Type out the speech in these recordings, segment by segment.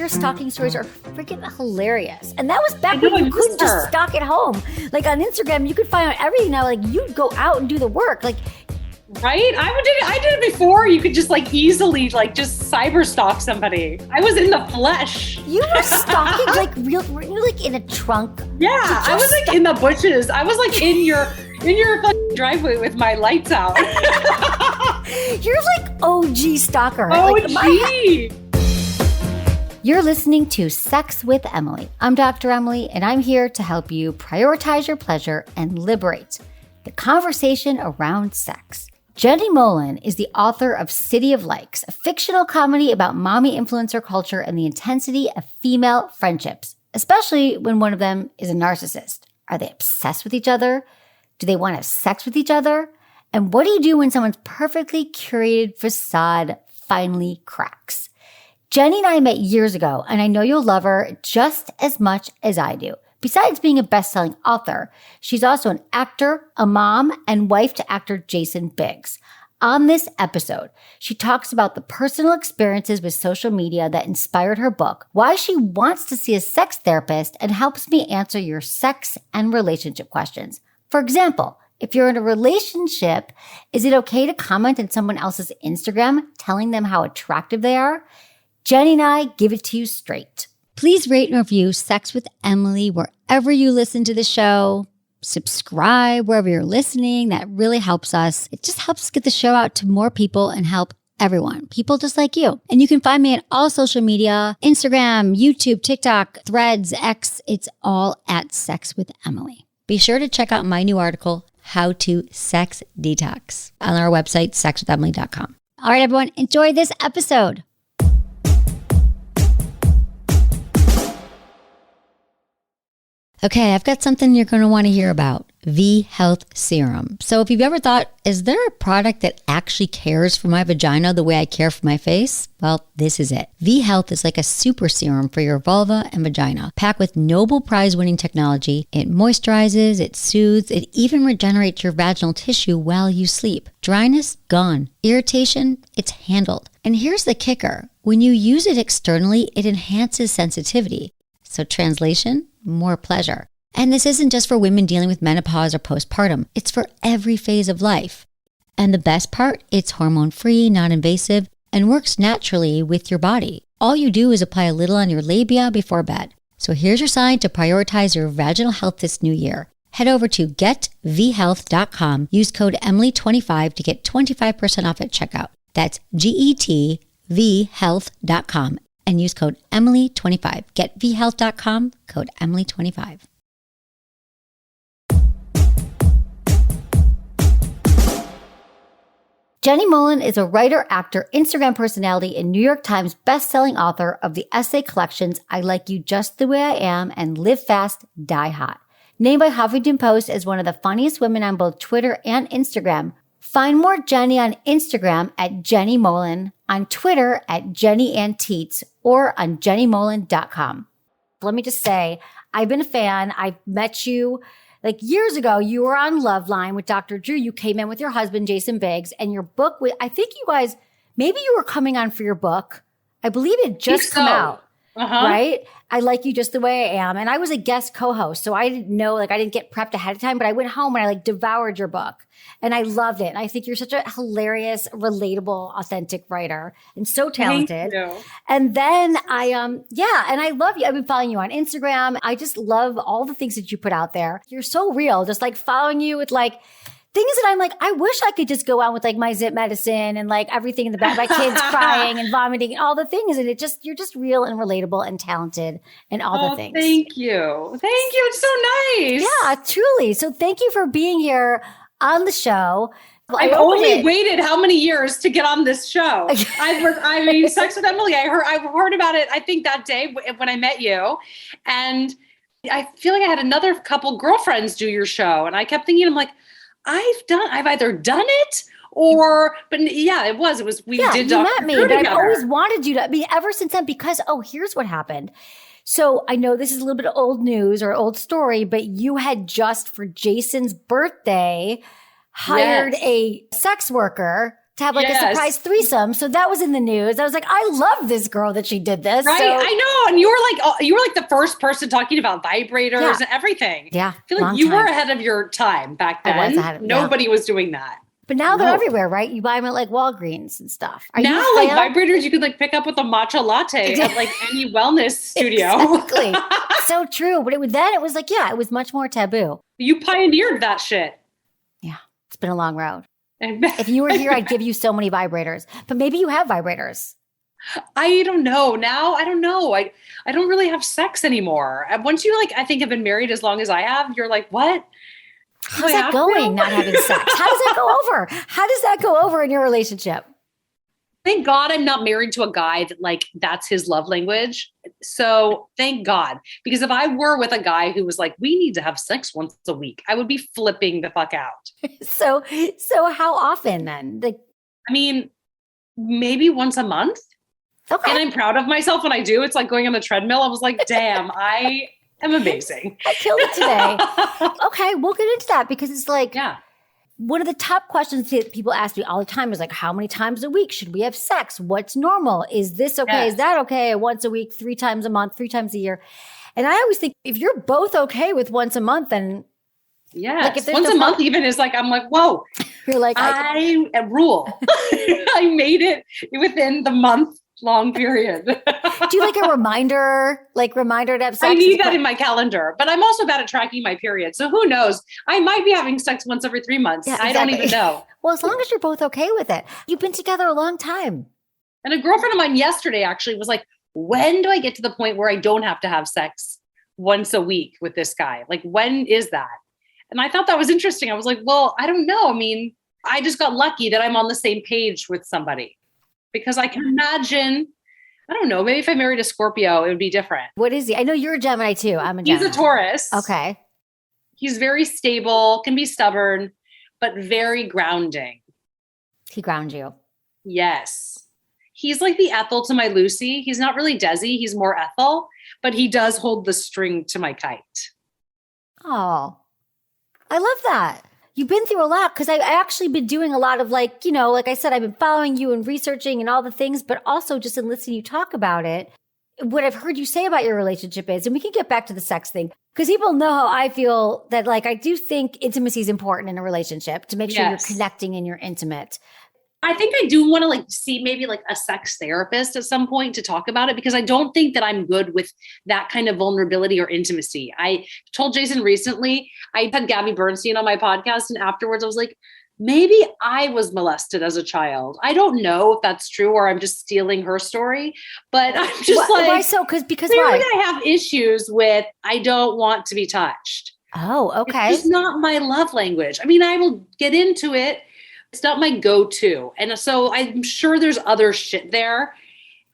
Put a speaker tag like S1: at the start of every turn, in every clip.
S1: your stalking stories are freaking hilarious. And that was back when you couldn't just stalk at home. Like on Instagram, you could find out everything now. Like you'd go out and do the work. Like,
S2: right? I did it before. You could just like easily like just cyber stalk somebody. I was in the flesh.
S1: You were stalking like real, were you like in a trunk?
S2: Yeah, I was like in the bushes. I was like in your fucking driveway with my lights out.
S1: You're like OG stalker.
S2: OG.
S1: Like You're listening to Sex with Emily. I'm Dr. Emily, and I'm here to help you prioritize your pleasure and liberate the conversation around sex. Jenny Mollen is the author of City of Likes, a fictional comedy about mommy influencer culture and the intensity of female friendships, especially when one of them is a narcissist. Are they obsessed with each other? Do they want to have sex with each other? And what do you do when someone's perfectly curated facade finally cracks? Jenny and I met years ago, and I know you'll love her just as much as I do. Besides being a best-selling author, she's also an actor, a mom, and wife to actor Jason Biggs. On this episode, she talks about the personal experiences with social media that inspired her book, why she wants to see a sex therapist, and helps me answer your sex and relationship questions. For example, if you're in a relationship, is it okay to comment on someone else's Instagram telling them how attractive they are? Jenny and I give it to you straight. Please rate and review Sex with Emily wherever you listen to the show. Subscribe wherever you're listening. That really helps us. It just helps get the show out to more people and help everyone, people just like you. And you can find me at all social media, Instagram, YouTube, TikTok, Threads, X. It's all at Sex with Emily. Be sure to check out my new article, How to Sex Detox, on our website, sexwithemily.com. All right, everyone, enjoy this episode. Okay, I've got something you're going to want to hear about, V-Health Serum. So if you've ever thought, is there a product that actually cares for my vagina the way I care for my face? Well, this is it. V-Health is like a super serum for your vulva and vagina. Packed with Nobel Prize-winning technology, it moisturizes, it soothes, it even regenerates your vaginal tissue while you sleep. Dryness? Gone. Irritation? It's handled. And here's the kicker. When you use it externally, it enhances sensitivity. So translation? More pleasure. And this isn't just for women dealing with menopause or postpartum. It's for every phase of life. And the best part, it's hormone-free, non-invasive, and works naturally with your body. All you do is apply a little on your labia before bed. So here's your sign to prioritize your vaginal health this new year. Head over to getvhealth.com. Use code Emily25 to get 25% off at checkout. That's getvhealth.com. And use code Emily25. Getvhealth.com, code Emily25. Jenny Mollen is a writer, actor, Instagram personality, and New York Times bestselling author of the essay collections I Like You Just the Way I Am and Live Fast, Die Hot. Named by Huffington Post as one of the funniest women on both Twitter and Instagram. Find more Jenny on Instagram at Jenny Mollen, on Twitter at Jenny and Teets, or on jennymollen.com. Let me just say, I've been a fan. I met you like years ago. You were on Loveline with Dr. Drew. You came in with your husband, Jason Biggs, and your book, I think you guys, maybe you were coming on for your book. I believe it just come out. Right? I Like You Just the Way I Am. And I was a guest co-host, so I didn't know, I didn't get prepped ahead of time, but I went home and I devoured your book. And I loved it. And I think you're such a hilarious, relatable, authentic writer and so talented.
S2: Thank you.
S1: And then and I love you. I've been following you on Instagram. I just love all the things that you put out there. You're so real, just like following you with like things that I'm like, I wish I could just go out with like my zip medicine and like everything in the back, my kids crying and vomiting and all the things. And you're just real and relatable and talented and all the things.
S2: Thank you. Thank you. It's so nice.
S1: Yeah, truly. So thank you for being here on the show.
S2: I've only waited how many years to get on this show? I mean, Sex with Emily, I've heard about it, I think that day when I met you. And I feel like I had another couple girlfriends do your show. And I kept thinking, I'm like, I've either done it but yeah, it was, we did
S1: you
S2: Dr.
S1: met me,
S2: Drew
S1: but
S2: together.
S1: I've always wanted you to, I mean, ever since then, because, here's what happened. So I know this is a little bit of old news or old story, but you had just for Jason's birthday hired a sex worker to have like a surprise threesome. So that was in the news. I was like, I love this girl that she did this.
S2: Right.
S1: So,
S2: I know. And you were like the first person talking about vibrators and everything.
S1: Yeah.
S2: I feel like you were ahead of your time back then.
S1: I was ahead of,
S2: Nobody was doing that.
S1: But now they're everywhere, right? You buy them at like Walgreens and stuff.
S2: Now, like vibrators, you could like pick up with a matcha latte at like any wellness studio.
S1: Exactly. So true. But it was like, it was much more taboo.
S2: You pioneered that shit.
S1: Yeah. It's been a long road. If you were here, I'd give you so many vibrators. But maybe you have vibrators.
S2: I don't know. Now, I don't know. I don't really have sex anymore. Once you I think have been married as long as I have, you're like, what?
S1: How's that going, not having sex? How does that go over? How does that go over in your relationship?
S2: Thank God I'm not married to a guy that that's his love language. So thank God. Because if I were with a guy who was like, we need to have sex once a week, I would be flipping the fuck out.
S1: So how often then?
S2: I mean, maybe once a month.
S1: Okay.
S2: And I'm proud of myself when I do. It's like going on the treadmill. I was like, damn, I'm amazing.
S1: I killed it today. Okay, we'll get into that because it's like, one of the top questions that people ask me all the time is like, how many times a week should we have sex? What's normal? Is this okay? Yes. Is that okay? Once a week, 3 times a month, 3 times a year. And I always think if you're both okay with once a month, then
S2: if once a month even is like, I'm like, whoa,
S1: you're like,
S2: I rule. I made it within the month long period.
S1: Do you like a reminder to have sex?
S2: I need that in my calendar, but I'm also bad at tracking my period. So who knows? I might be having sex once every 3 months. Yeah, exactly. I don't even know.
S1: Well, as long as you're both okay with it. You've been together a long time.
S2: And a girlfriend of mine yesterday actually was like, when do I get to the point where I don't have to have sex once a week with this guy? Like, when is that? And I thought that was interesting. I was like, well, I don't know. I mean, I just got lucky that I'm on the same page with somebody. Because I can imagine, I don't know, maybe if I married a Scorpio, it would be different.
S1: What is he? I know you're a Gemini too. I'm a Gemini.
S2: He's a Taurus.
S1: Okay.
S2: He's very stable, can be stubborn, but very grounding.
S1: He grounds you.
S2: Yes. He's like the Ethel to my Lucy. He's not really Desi. He's more Ethel, but he does hold the string to my kite.
S1: Oh, I love that. You've been through a lot because I've actually been doing a lot of like I said, I've been following you and researching and all the things, but also just in listening you talk about it. What I've heard you say about your relationship is, and we can get back to the sex thing, because people know how I feel that I do think intimacy is important in a relationship to make sure you're connecting and you're intimate.
S2: I think I do want to see maybe a sex therapist at some point to talk about it, because I don't think that I'm good with that kind of vulnerability or intimacy. I told Jason recently, I had Gabby Bernstein on my podcast, and afterwards I was like, maybe I was molested as a child. I don't know if that's true or I'm just stealing her story, but I'm just
S1: why so? Because
S2: why? I have issues with, I don't want to be touched.
S1: Oh, okay.
S2: It's not my love language. I mean, I will get into it. It's not my go-to. And so I'm sure there's other shit there.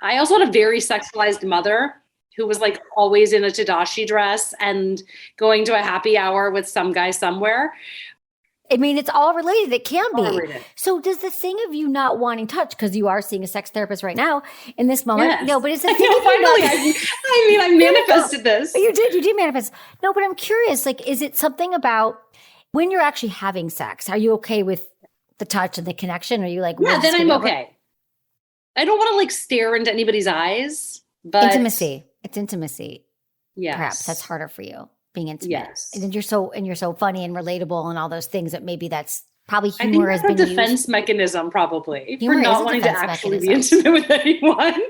S2: I also had a very sexualized mother who was always in a Tadashi dress and going to a happy hour with some guy somewhere.
S1: I mean, it's all related. It can be.
S2: Related.
S1: So does the thing of you not wanting touch, because you are seeing a sex therapist right now in this moment.
S2: Yes.
S1: No, but it's the thing of
S2: finally, I manifested this.
S1: You did manifest. No, but I'm curious, is it something about when you're actually having sex? Are you okay with the touch and the connection? Or are you
S2: then I'm okay. I don't want to stare into anybody's eyes, but
S1: intimacy. It's intimacy.
S2: Yes.
S1: Perhaps that's harder for you, being intimate.
S2: Yes.
S1: And you're so funny and relatable and all those things that maybe that's probably humor has been
S2: a defense
S1: used.
S2: mechanism probably
S1: Humor
S2: for not wanting to actually be intimate with anyone.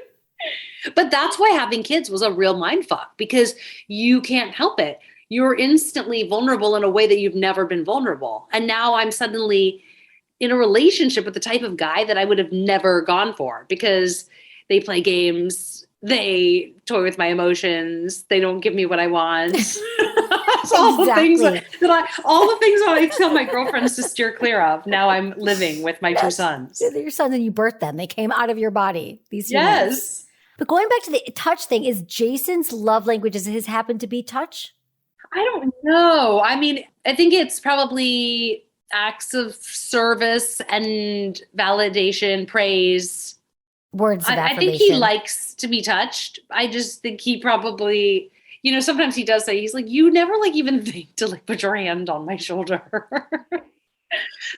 S2: But that's why having kids was a real mindfuck, because you can't help it. You're instantly vulnerable in a way that you've never been vulnerable. And now I'm suddenly in a relationship with the type of guy that I would have never gone for, because they play games, they toy with my emotions, they don't give me what I want. all the things that I tell my girlfriends to steer clear of. Now I'm living with my 2 sons.
S1: Your sons, and you birthed them. They came out of your body. These
S2: yes.
S1: Humans. But going back to the touch thing, is Jason's love language, does his happen to be touch?
S2: I don't know. I mean, I think it's probably acts of service and validation, praise.
S1: Words of affirmation.
S2: I think he likes to be touched. I just think he probably, sometimes he does say, he's like, you never even think to put your hand on my shoulder.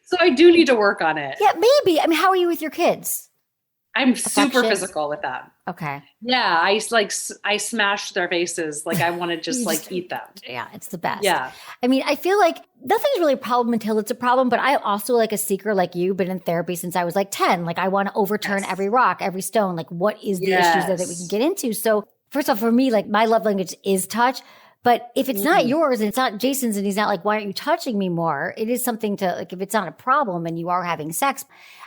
S2: So I do need to work on it.
S1: Yeah, maybe. I mean, how are you with your kids?
S2: I'm super physical with them.
S1: Okay.
S2: Yeah, I smash their faces. Like I want to just eat them.
S1: Yeah, it's the best.
S2: Yeah.
S1: I mean, I feel like nothing's really a problem until it's a problem, but I also like a seeker like you, been in therapy since I was like 10. Like I want to overturn every rock, every stone. Like what is the issues that we can get into? So first off, for me, like my love language is touch. But if it's not yours and it's not Jason's and he's not like, why aren't you touching me more? It is something to like, if it's not a problem and you are having sex,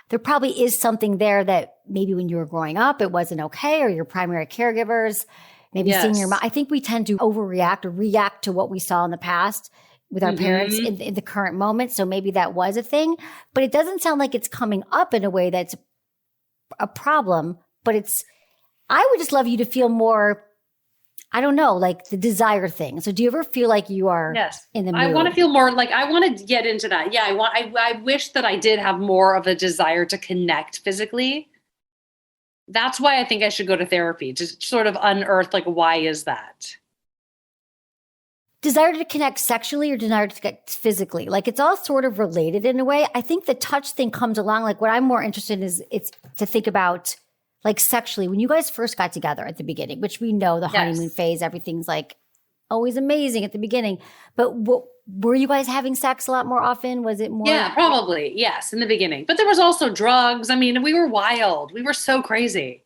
S1: there probably is something there that maybe when you were growing up, it wasn't okay, or your primary caregivers, maybe seeing your mom. I think we tend to overreact or react to what we saw in the past with our parents in the current moment. So maybe that was a thing, but it doesn't sound like it's coming up in a way that's a problem, but I would just love you to feel more, I don't know, like the desire thing. So do you ever feel like you are in the mood?
S2: I want to feel more like I want to get into that. Yeah. I wish that I did have more of a desire to connect physically. That's why I think I should go to therapy to sort of unearth, like, why is that?
S1: Desire to connect sexually or desire to connect physically? Like it's all sort of related in a way. I think the touch thing comes along. Like what I'm more interested in is it's to think about like sexually, when you guys first got together at the beginning, which we know the honeymoon phase, everything's like always amazing at the beginning. But were you guys having sex a lot more often? Was it more?
S2: Yeah, probably. Yes, in the beginning. But there was also drugs. I mean, we were wild. We were so crazy.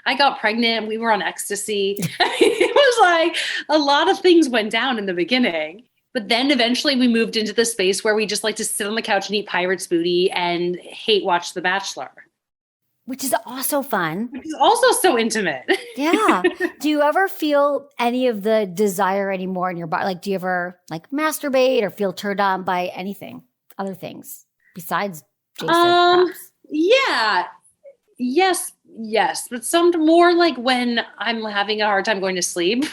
S2: I got pregnant. We were on ecstasy. It was like a lot of things went down in the beginning. But then eventually we moved into the space where we just like to sit on the couch and eat pirate's booty and hate watch The Bachelor.
S1: Which is also fun.
S2: Which is also so intimate.
S1: Yeah. Do you ever feel any of the desire anymore in your body? Like, do you ever like masturbate or feel turned on by anything, other things besides Jason?
S2: Yeah. Yes. But some more like when I'm having a hard time going to sleep,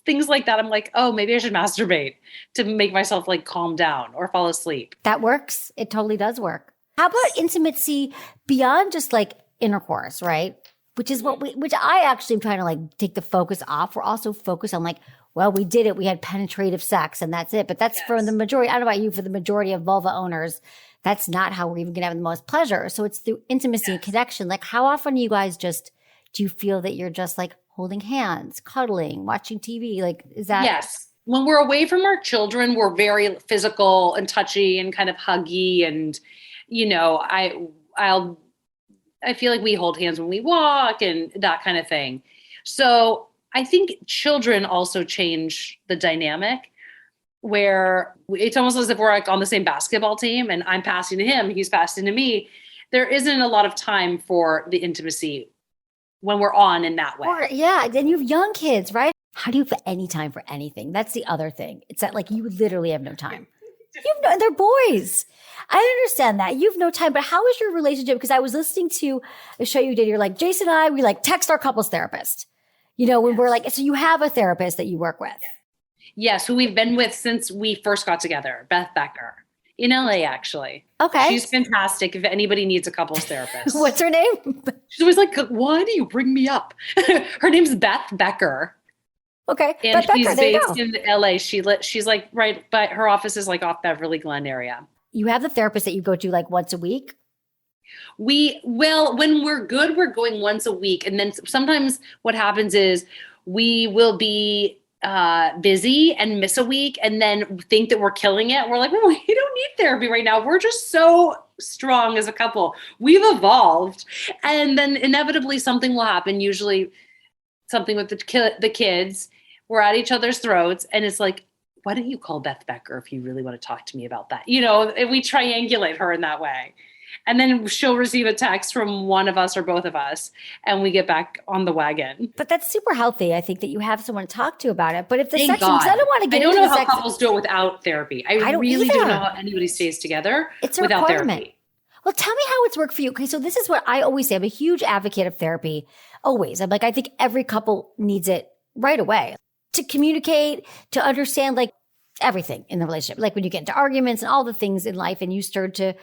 S2: things like that. I'm like, oh, maybe I should masturbate to make myself like calm down or fall asleep.
S1: That works. It totally does work. How about intimacy beyond just like intercourse, right? Which is which I actually am trying to like take the focus off. We're also focused on like, well, we did it. We had penetrative sex and that's it. But that's for the majority. I don't know about you, for the majority of vulva owners, that's not how we're even going to have the most pleasure. So it's through intimacy and connection. Like how often do you feel that you're just like holding hands, cuddling, watching TV? Like, is that?
S2: Yes. When we're away from our children, we're very physical and touchy and kind of huggy. And, you know, I feel like we hold hands when we walk and that kind of thing. So I think children also change the dynamic where it's almost as if we're like on the same basketball team and I'm passing to him, he's passing to me. There isn't a lot of time for the intimacy when we're on in that way.
S1: Then you have young kids, right? How do you have any time for anything? That's the other thing. It's that like you literally have no time. They're boys. I understand that. You have no time, but how is your relationship? Because I was listening to a show you did. You're like, Jason and I, we like text our couples therapist. You know, when we're like, so you have a therapist that you work with.
S2: Yes, who we've been with since we first got together, Beth Becker, in LA, actually.
S1: Okay.
S2: She's fantastic if anybody needs a couples therapist.
S1: What's her name?
S2: She's always like, why do you bring me up? Her name's Beth Becker.
S1: Okay.
S2: And she's based in LA. She's like right by her office is like off Beverly Glen area.
S1: You have the therapist that you go to like once a week?
S2: When we're good, we're going once a week. And then sometimes what happens is we will be busy and miss a week and then think that we're killing it. We're like, well, we don't need therapy right now. We're just so strong as a couple. We've evolved. And then inevitably something will happen, usually something with the kids. We're at each other's throats. And it's like, why don't you call Beth Becker if you really want to talk to me about that? You know, we triangulate her in that way. And then she'll receive a text from one of us or both of us, and we get back on the wagon.
S1: But that's super healthy. I think that you have someone to talk to about it. But if the
S2: Thank
S1: sex,
S2: God.
S1: I don't want to get into
S2: I don't know
S1: how
S2: couples do it without therapy. I really don't know how anybody stays together without therapy.
S1: Well, tell me how it's worked for you. Okay, so this is what I always say. I'm a huge advocate of therapy. Always. I'm like, I think every couple needs it right away to communicate, to understand like everything in the relationship. Like when you get into arguments and all the things in life and you start to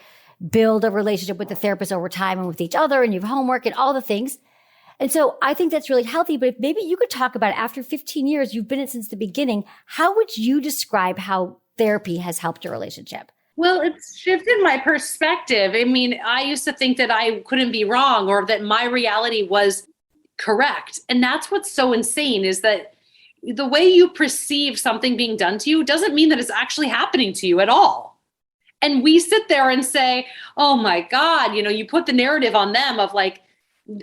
S1: build a relationship with the therapist over time and with each other and you have homework and all the things. And so I think that's really healthy. But if maybe you could talk about it after 15 years, you've been in it since the beginning. How would you describe how therapy has helped your relationship?
S2: Well, it's shifted my perspective. I mean, I used to think that I couldn't be wrong or that my reality was correct. And that's what's so insane is that the way you perceive something being done to you doesn't mean that it's actually happening to you at all. And we sit there and say, oh my God, you put the narrative on them of like,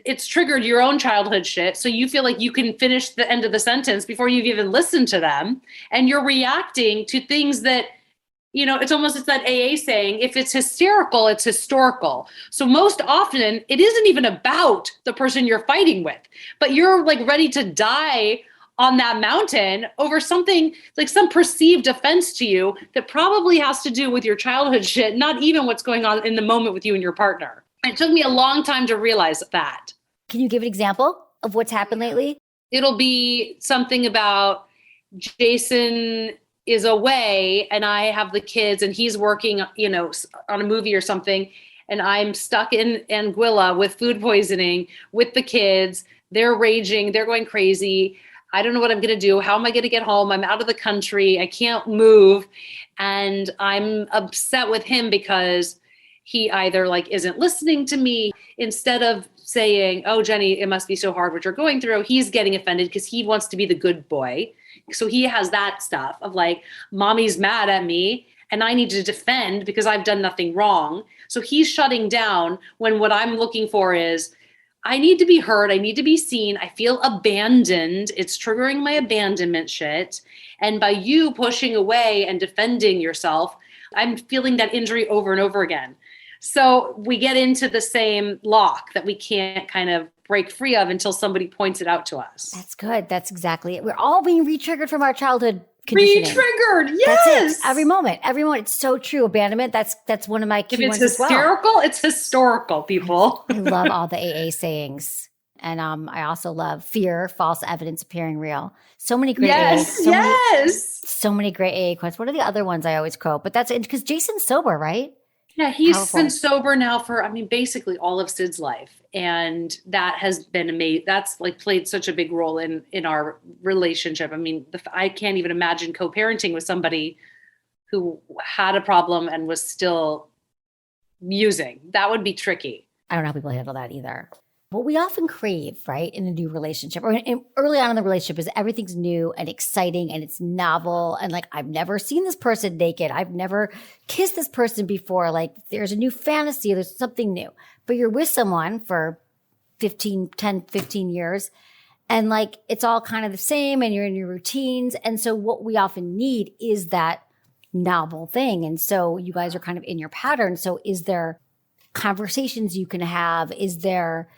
S2: it's triggered your own childhood shit. So you feel like you can finish the end of the sentence before you've even listened to them. And you're reacting to things that, it's that AA saying, if it's hysterical, it's historical. So most often it isn't even about the person you're fighting with, but you're like ready to die on that mountain over something like some perceived offense to you that probably has to do with your childhood shit, not even what's going on in the moment with you and your partner. It took me a long time to realize that.
S1: Can you give an example of what's happened lately?
S2: It'll be something about Jason is away and I have the kids and he's working, on a movie or something. And I'm stuck in Anguilla with food poisoning with the kids. They're raging. They're going crazy. I don't know what I'm going to do. How am I going to get home? I'm out of the country. I can't move. And I'm upset with him because he either isn't listening to me. Instead of saying, oh, Jenny, it must be so hard what you're going through, he's getting offended because he wants to be the good boy. So he has that stuff of like, mommy's mad at me and I need to defend because I've done nothing wrong. So he's shutting down when what I'm looking for is, I need to be heard. I need to be seen. I feel abandoned. It's triggering my abandonment shit. And by you pushing away and defending yourself, I'm feeling that injury over and over again. So we get into the same lock that we can't kind of break free of until somebody points it out to us.
S1: That's good. That's exactly it. We're all being re-triggered from our childhood conditioning.
S2: Re-triggered, yes.
S1: That's it. Every moment. It's so true. Abandonment, that's one of my key ones as well.
S2: If it's hysterical, it's historical, people.
S1: I love all the AA sayings. And I also love fear, false evidence appearing real. So many great so many great AA quotes. What are the other ones I always quote? But that's because Jason's sober, right?
S2: Yeah, he's been sober now for, basically all of Sid's life. And that has been amazing. That's played such a big role in our relationship. I can't even imagine co-parenting with somebody who had a problem and was still using. That would be tricky.
S1: I don't know how people handle that either. What we often crave, right, in a new relationship or early on in the relationship is everything's new and exciting and it's novel. And I've never seen this person naked. I've never kissed this person before. There's a new fantasy. There's something new. But you're with someone for 10, 15 years and it's all kind of the same and you're in your routines. And so what we often need is that novel thing. And so you guys are kind of in your pattern. So is there conversations you can have? Is there...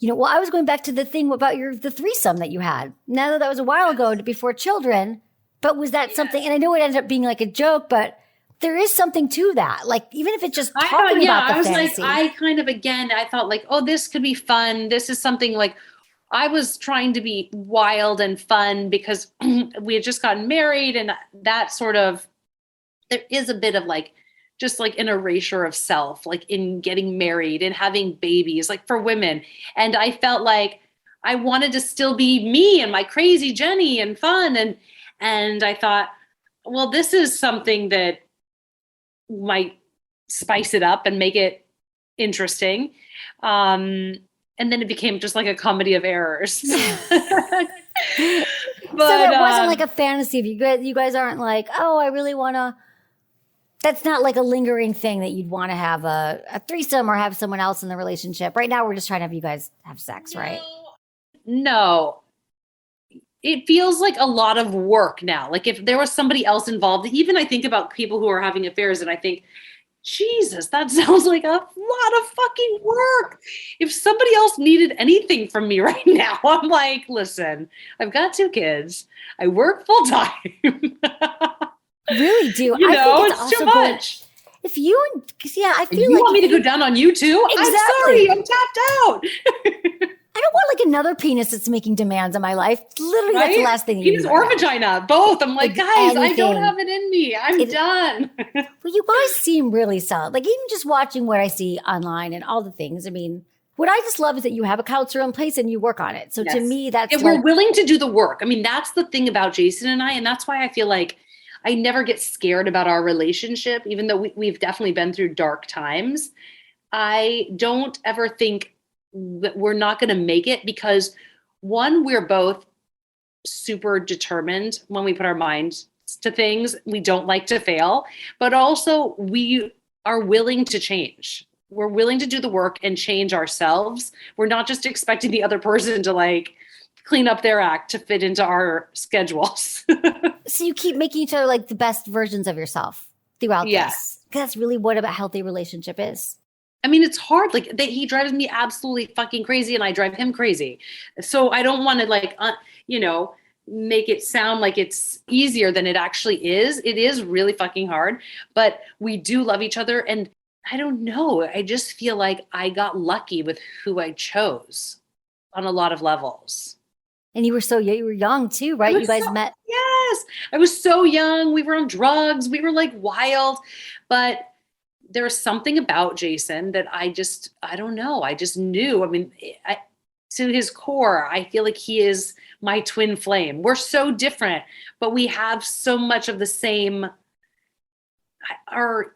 S1: I was going back to the thing about the threesome that you had. Now that was a while ago before children, but was that something? And I know it ended up being a joke, but there is something to that. Even if it's just talking about the fantasy.
S2: I thought oh, this could be fun. This is something I was trying to be wild and fun because we had just gotten married and that sort of, there is a bit of just an erasure of self, in getting married and having babies, for women. And I felt I wanted to still be me and my crazy Jenny and fun. And I thought, well, this is something that might spice it up and make it interesting. And then it became just a comedy of errors. But,
S1: so it wasn't a fantasy of you guys aren't oh, I really want to. That's not a lingering thing that you'd want to have a threesome or have someone else in the relationship. Right now, we're just trying to have you guys have sex, right?
S2: No. It feels like a lot of work now. If there was somebody else involved, even I think about people who are having affairs and I think, Jesus, that sounds like a lot of fucking work. If somebody else needed anything from me right now, I'm listen, I've got 2 kids. I work full time.
S1: Really do.
S2: I think it's too much.
S1: If you, I feel
S2: you want me to go down on you too?
S1: Exactly.
S2: I'm sorry, I'm tapped out.
S1: I don't want another penis that's making demands on my life. Literally, right? That's the last thing you need.
S2: Penis or vagina, both. I'm guys, anything. I don't have it in me. I'm done.
S1: Well, you guys seem really solid. Even just watching what I see online and all the things. What I just love is that you have a counselor in place and you work on it. So to me, that's
S2: we're willing to do the work. That's the thing about Jason and I, and that's why I feel I never get scared about our relationship, even though we've definitely been through dark times. I don't ever think that we're not going to make it because, one, we're both super determined when we put our minds to things. We don't like to fail, but also we are willing to change. We're willing to do the work and change ourselves. We're not just expecting the other person to like clean up their act to fit into our schedules.
S1: So you keep making each other like the best versions of yourself throughout this. Because that's really what a healthy relationship is.
S2: I mean, it's hard. Like he drives me absolutely fucking crazy and I drive him crazy. So I don't want to like, make it sound like it's easier than it actually is. It is really fucking hard, but we do love each other. And I don't know. I just feel like I got lucky with who I chose on a lot of levels.
S1: And you were young too, right? You guys met.
S2: Yes. I was so young. We were on drugs. We were like wild, but there was something about Jason that I don't know. I just knew. I mean, to his core, I feel like he is my twin flame. We're so different, but we have so much of the same. Our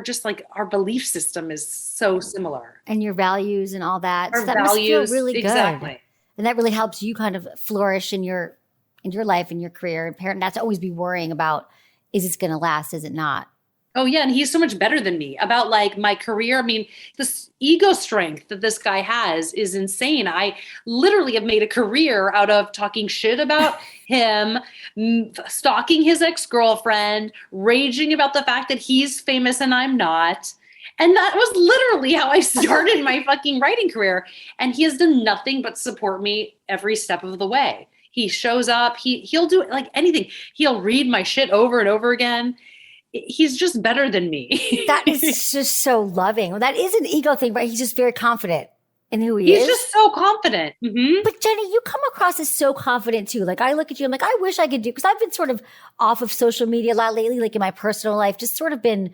S2: just like our belief system is so similar,
S1: and your values and all that.
S2: Our values,
S1: must feel really good.
S2: Exactly.
S1: And that really helps you kind of flourish in your life and your career and parent. Not to always be worrying about, is this going to last? Is it not?
S2: Oh yeah. And he's so much better than me about like my career. I mean, this ego strength that this guy has is insane. I literally have made a career out of talking shit about him, stalking his ex-girlfriend, raging about the fact that he's famous and I'm not. And that was literally how I started my fucking writing career. And he has done nothing but support me every step of the way. He shows up, he'll do like anything. He'll read my shit over and over again. He's just better than me.
S1: That is just so loving. Well, that is an ego thing, right? He's just very confident in who he is.
S2: He's just so confident. Mm-hmm.
S1: But Jenny, you come across as so confident too. Like I look at you, I'm like, I wish I could do, because I've been sort of off of social media a lot lately, like in my personal life, just sort of been,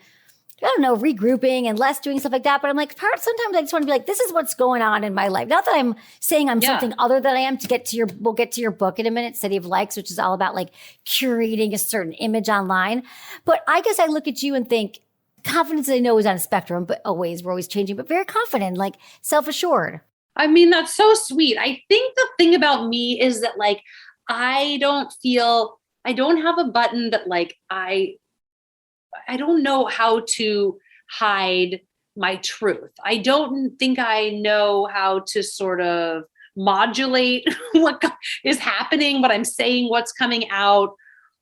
S1: I don't know, regrouping and less doing stuff like that. But I'm like, sometimes I just want to be like, this is what's going on in my life. Not that I'm saying I'm something other than I am. We'll get to your book in a minute, City of Likes, which is all about like curating a certain image online. But I guess I look at you and think confidence, I know, is on a spectrum, but we're always changing, but very confident, like self-assured.
S2: I mean, that's so sweet. I think the thing about me is that like, I don't have a button that like, I don't know how to hide my truth. I don't think I know how to sort of modulate what is happening, what I'm saying, what's coming out,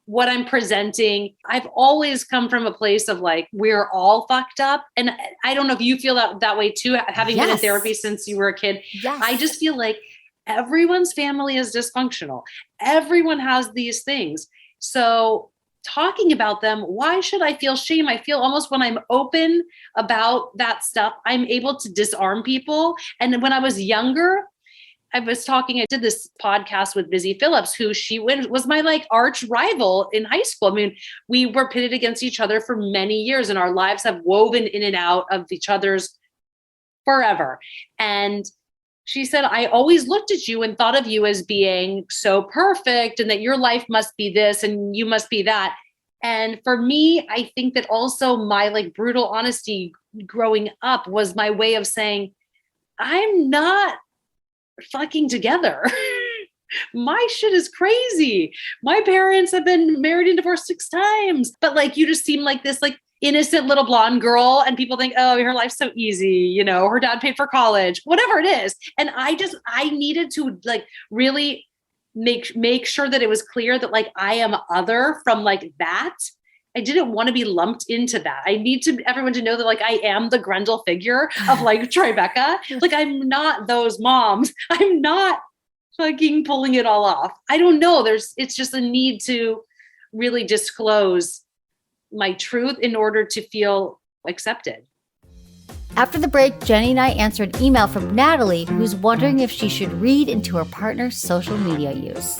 S2: what I'm presenting. I've always come from a place of like, we're all fucked up. And I don't know if you feel that way too, having been in therapy since you were a kid.
S1: Yes.
S2: I just feel like everyone's family is dysfunctional. Everyone has these things. So talking about them, why should I feel shame? I feel almost when I'm open about that stuff, I'm able to disarm people. And when I was younger, I did this podcast with Busy Phillips, who was my like arch rival in high school. I mean, we were pitted against each other for many years and our lives have woven in and out of each other's forever. And she said, I always looked at you and thought of you as being so perfect and that your life must be this and you must be that. And for me, I think that also my like brutal honesty growing up was my way of saying, I'm not fucking together. My shit is crazy. My parents have been married and divorced 6 times, but like, you just seem like this like innocent little blonde girl and people think, oh, her life's so easy. You know, her dad paid for college, whatever it is. And I needed to like really make sure that it was clear that like, I am other from like that. I didn't want to be lumped into that. I need everyone to know that like, I am the Grendel figure of like Tribeca. Like, I'm not those moms. I'm not fucking pulling it all off. I don't know. It's just a need to really disclose my truth in order to feel accepted.
S1: After the break, Jenny and I answered an email from Natalie, who's wondering if she should read into her partner's social media use.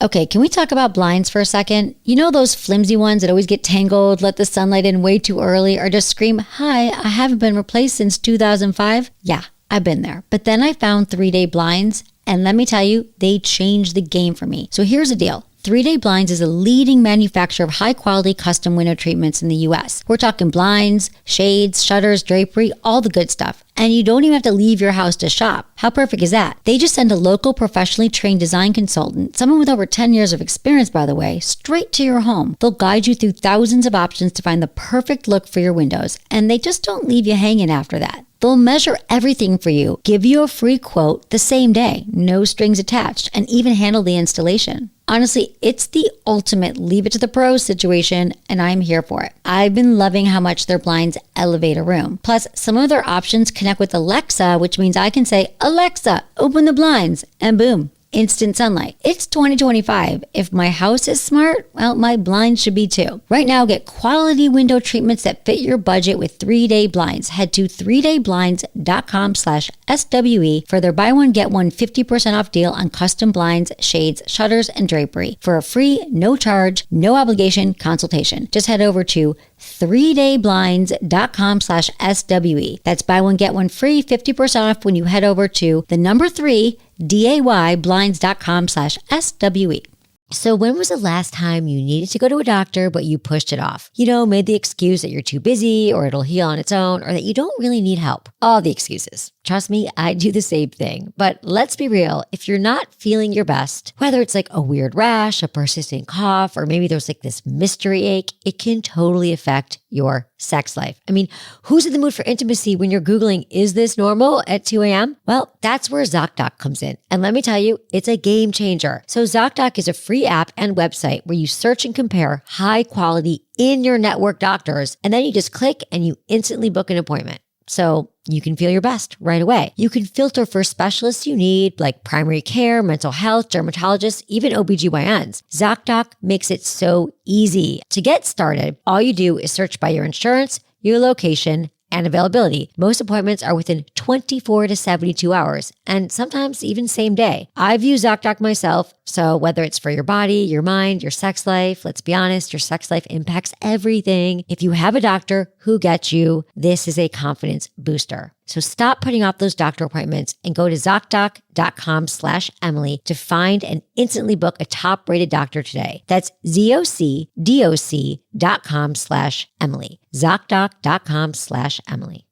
S1: Okay, can we talk about blinds for a second? You know those flimsy ones that always get tangled, let the sunlight in way too early, or just scream, hi, I haven't been replaced since 2005? Yeah, I've been there. But then I found 3-day blinds, And let me tell you, they changed the game for me. So here's the deal. 3-Day Blinds is a leading manufacturer of high-quality custom window treatments in the U.S. We're talking blinds, shades, shutters, drapery, all the good stuff. And you don't even have to leave your house to shop. How perfect is that? They just send a local professionally trained design consultant, someone with over 10 years of experience, by the way, straight to your home. They'll guide you through thousands of options to find the perfect look for your windows. And they just don't leave you hanging after that. They'll measure everything for you, give you a free quote the same day, no strings attached, and even handle the installation. Honestly, it's the ultimate leave it to the pros situation, and I'm here for it. I've been loving how much their blinds elevate a room. Plus, some of their options connect with Alexa, which means I can say, Alexa, open the blinds, and boom. Instant sunlight. It's 2025. If my house is smart, well, my blinds should be too. Right now, get quality window treatments that fit your budget with 3-Day Blinds. Head to 3dayblinds.com/SWE for their buy one, get one 50% off deal on custom blinds, shades, shutters, and drapery for a free, no charge, no obligation consultation. Just head over to 3dayblinds.com/SWE. That's buy one, get one free 50% off when you head over to the number 3 dayblinds.com/SWE. So when was the last time you needed to go to a doctor, but you pushed it off? You know, made the excuse that you're too busy or it'll heal on its own or that you don't really need help. All the excuses. Trust me, I do the same thing. But let's be real. If you're not feeling your best, whether it's like a weird rash, a persistent cough, or maybe there's like this mystery ache, it can totally affect your sex life. I mean, who's in the mood for intimacy when you're Googling, is this normal at 2 a.m.? Well, that's where ZocDoc comes in. And let me tell you, it's a game changer. So ZocDoc is a free app and website where you search and compare high quality in your network doctors, and then you just click and you instantly book an appointment. So you can feel your best right away. You can filter for specialists you need, like primary care, mental health, dermatologists, even OBGYNs. ZocDoc makes it so easy. To get started, all you do is search by your insurance, your location, and availability. Most appointments are within 24 to 72 hours, and sometimes even same day. I've used ZocDoc myself, so whether it's for your body, your mind, your sex life, let's be honest, your sex life impacts everything. If you have a doctor who gets you, this is a confidence booster. So stop putting off those doctor appointments and go to ZocDoc.com/Emily to find and instantly book a top-rated doctor today. That's ZocDoc.com/Emily. ZocDoc.com/Emily.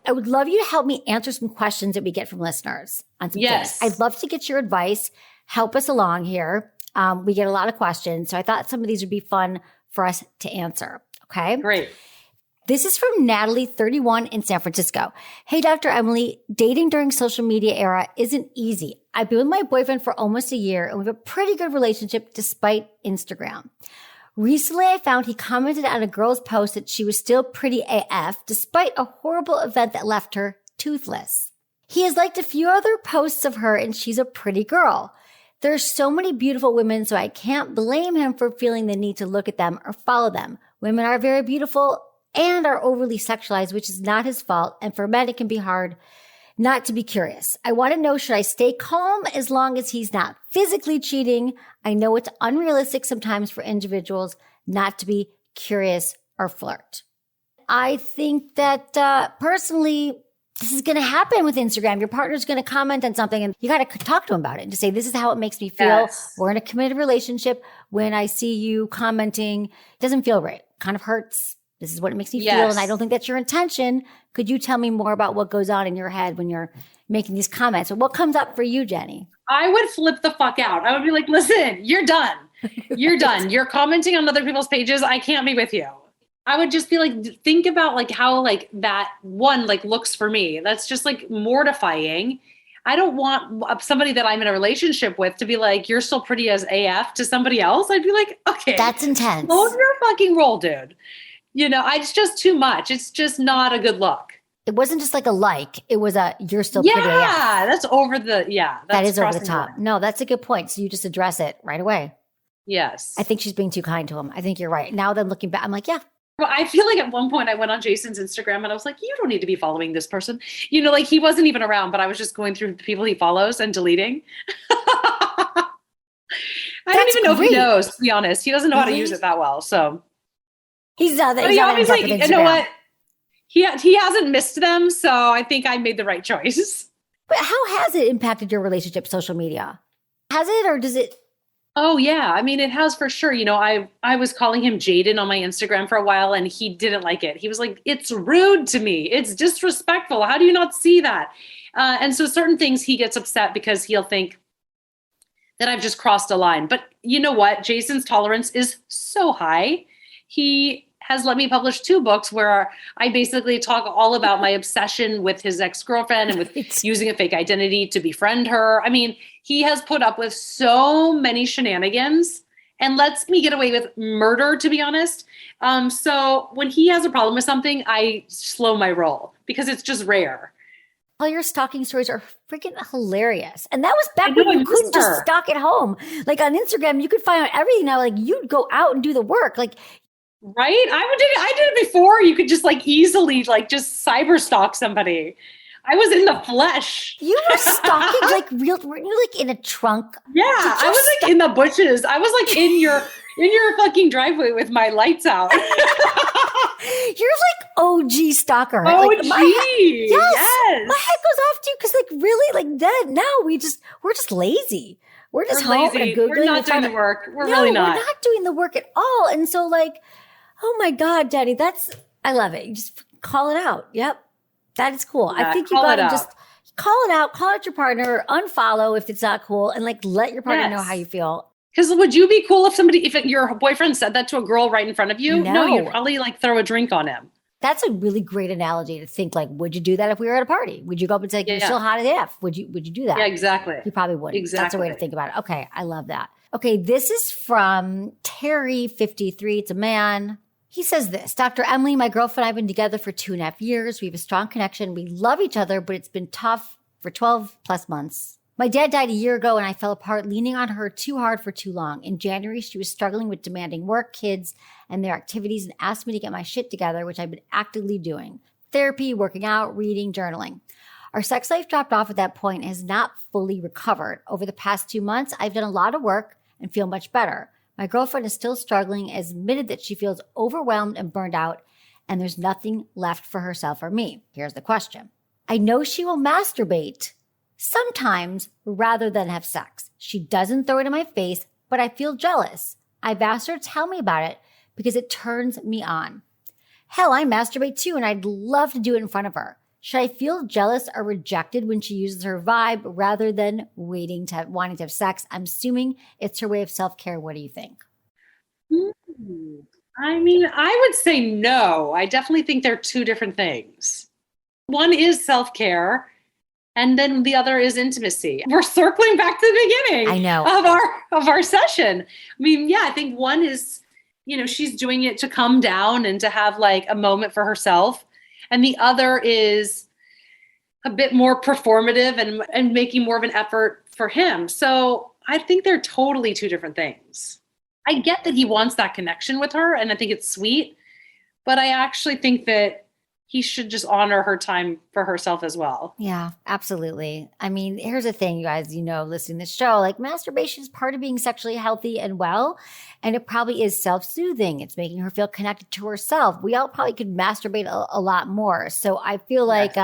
S1: I would love you to help me answer some questions that we get from listeners on some
S2: Yes.
S1: things. I'd love to get your advice. Help us along here. We get a lot of questions, so I thought some of these would be fun for us to answer. Okay?
S2: Great.
S1: This is from Natalie, 31 in San Francisco. Hey, Dr. Emily, dating during social media era isn't easy. I've been with my boyfriend for almost a year, and we have a pretty good relationship despite Instagram. Recently, I found he commented on a girl's post that she was still pretty AF despite a horrible event that left her toothless. He has liked a few other posts of her, and she's a pretty girl. There's so many beautiful women, so I can't blame him for feeling the need to look at them or follow them. Women are very beautiful and are overly sexualized, which is not his fault. And for men, it can be hard not to be curious. I want to know, should I stay calm as long as he's not physically cheating? I know it's unrealistic sometimes for individuals not to be curious or flirt. I think that personally, this is going to happen with Instagram. Your partner's going to comment on something and you got to talk to him about it and to say, this is how it makes me feel.
S2: Yes.
S1: We're in a committed relationship. When I see you commenting, it doesn't feel right. It kind of hurts. This is what it makes me feel. And I don't think that's your intention. Could you tell me more about what goes on in your head when you're making these comments? Or what comes up for you, Jenny?
S2: I would flip the fuck out. I would be like, listen, you're done. You're done. You're commenting on other people's pages. I can't be with you. I would just be like, think about like how like that one like looks for me. That's just like mortifying. I don't want somebody that I'm in a relationship with to be like, you're still pretty as AF to somebody else. I'd be like, okay.
S1: That's intense.
S2: Own your fucking role, dude. You know, it's just too much. It's just not a good look.
S1: It wasn't just like a like. It was a, you're still pretty AF.
S2: Yeah, that's over the,
S1: That is over the top. No, that's a good point. So you just address it right away.
S2: Yes.
S1: I think she's being too kind to him. I think you're right. Now that I'm looking back, I'm like, yeah.
S2: Well, I feel like at one point I went on Jason's Instagram and I was like, you don't need to be following this person. You know, like he wasn't even around, but I was just going through the people he follows and deleting. I don't even know if he knows, to be honest. He doesn't know how to use it that well. So
S1: He's not that.
S2: But
S1: He's
S2: he
S1: not that in
S2: obviously,
S1: depth with
S2: you know
S1: Instagram.
S2: what? He hasn't missed them, so I think I made the right choice.
S1: But how has it impacted your relationship, social media? Has it, or does it?
S2: Oh yeah, I mean it has for sure. You know, I was calling him Jaden on my Instagram for a while, and he didn't like it. He was like, "It's rude to me. It's disrespectful. How do you not see that?" And so certain things he gets upset because he'll think that I've just crossed a line. But you know what? Jason's tolerance is so high. He has let me publish 2 books where I basically talk all about my obsession with his ex-girlfriend and with using a fake identity to befriend her. I mean, he has put up with so many shenanigans and lets me get away with murder, to be honest. So when he has a problem with something, I slow my roll because it's just rare.
S1: All your stalking stories are freaking hilarious. And that was back when you couldn't just stalk at home. Like on Instagram, you could find out everything now. Like you'd go out and do the work. Like,
S2: right? I did it before. You could just like easily like just cyber stalk somebody. I was in the flesh.
S1: You were stalking like real, weren't you like in a trunk?
S2: Yeah, I was like in the bushes. I was like in your fucking driveway with my lights out.
S1: You're like OG stalker.
S2: OG.
S1: Like
S2: Yes.
S1: My head goes off to you because like really like then now we're just lazy. We're just home
S2: lazy.
S1: And Googling.
S2: We're not doing the work. We're really not.
S1: We're not doing the work at all. And so like, oh my God, Daddy, I love it. You just call it out. Yep. That is cool.
S2: Yeah,
S1: I think you got to just call it out, call out your partner, unfollow if it's not cool, and like let your partner know how you feel.
S2: Because would you be cool if your boyfriend said that to a girl right in front of you? No, you'd probably like throw a drink on him.
S1: That's a really great analogy to think like, would you do that if we were at a party? Would you go up and say, you're still hot as F? Would you do that?
S2: Yeah, exactly.
S1: You probably would.
S2: Exactly.
S1: That's a way to think about it. Okay. I love that. Okay. This is from Terry 53. It's a man. He says this, Dr. Emily, my girlfriend and I have been together for 2.5 years. We have a strong connection. We love each other, but it's been tough for 12 plus months. My dad died a year ago and I fell apart leaning on her too hard for too long. In January, she was struggling with demanding work, kids, and their activities and asked me to get my shit together, which I've been actively doing. Therapy, working out, reading, journaling. Our sex life dropped off at that point and has not fully recovered. Over the past 2 months, I've done a lot of work and feel much better. My girlfriend is still struggling, has admitted that she feels overwhelmed and burned out, and there's nothing left for herself or me. Here's the question. I know she will masturbate sometimes rather than have sex. She doesn't throw it in my face, but I feel jealous. I've asked her to tell me about it because it turns me on. Hell, I masturbate too, and I'd love to do it in front of her. Should I feel jealous or rejected when she uses her vibe rather than wanting to have sex? I'm assuming it's her way of self-care. What do you think?
S2: I mean, I would say no. I definitely think they're 2 different things. One is self-care, and then the other is intimacy. We're circling back to the beginning
S1: I know.
S2: of our session. I mean, yeah, I think one is, she's doing it to come down and to have like a moment for herself. And the other is a bit more performative and making more of an effort for him. So I think they're totally 2 different things. I get that he wants that connection with her, and I think it's sweet, but I actually think that he should just honor her time for herself as well.
S1: Yeah, absolutely. I mean, here's the thing, you guys, listening to this show, like masturbation is part of being sexually healthy and well, and it probably is self-soothing. It's making her feel connected to herself. We all probably could masturbate a lot more. So I feel like,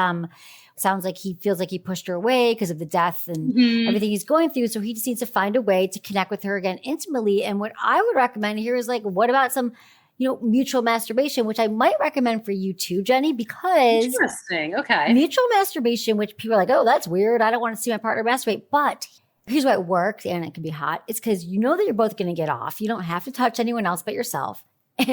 S1: sounds like he feels like he pushed her away because of the death and everything he's going through. So he just needs to find a way to connect with her again intimately. And what I would recommend here is like, what about some mutual masturbation, which I might recommend for you too, Jenny, because
S2: interesting. Okay.
S1: Mutual masturbation, which people are like, oh, that's weird. I don't want to see my partner masturbate. But here's why it works, and it can be hot. It's because you know that you're both going to get off. You don't have to touch anyone else but yourself.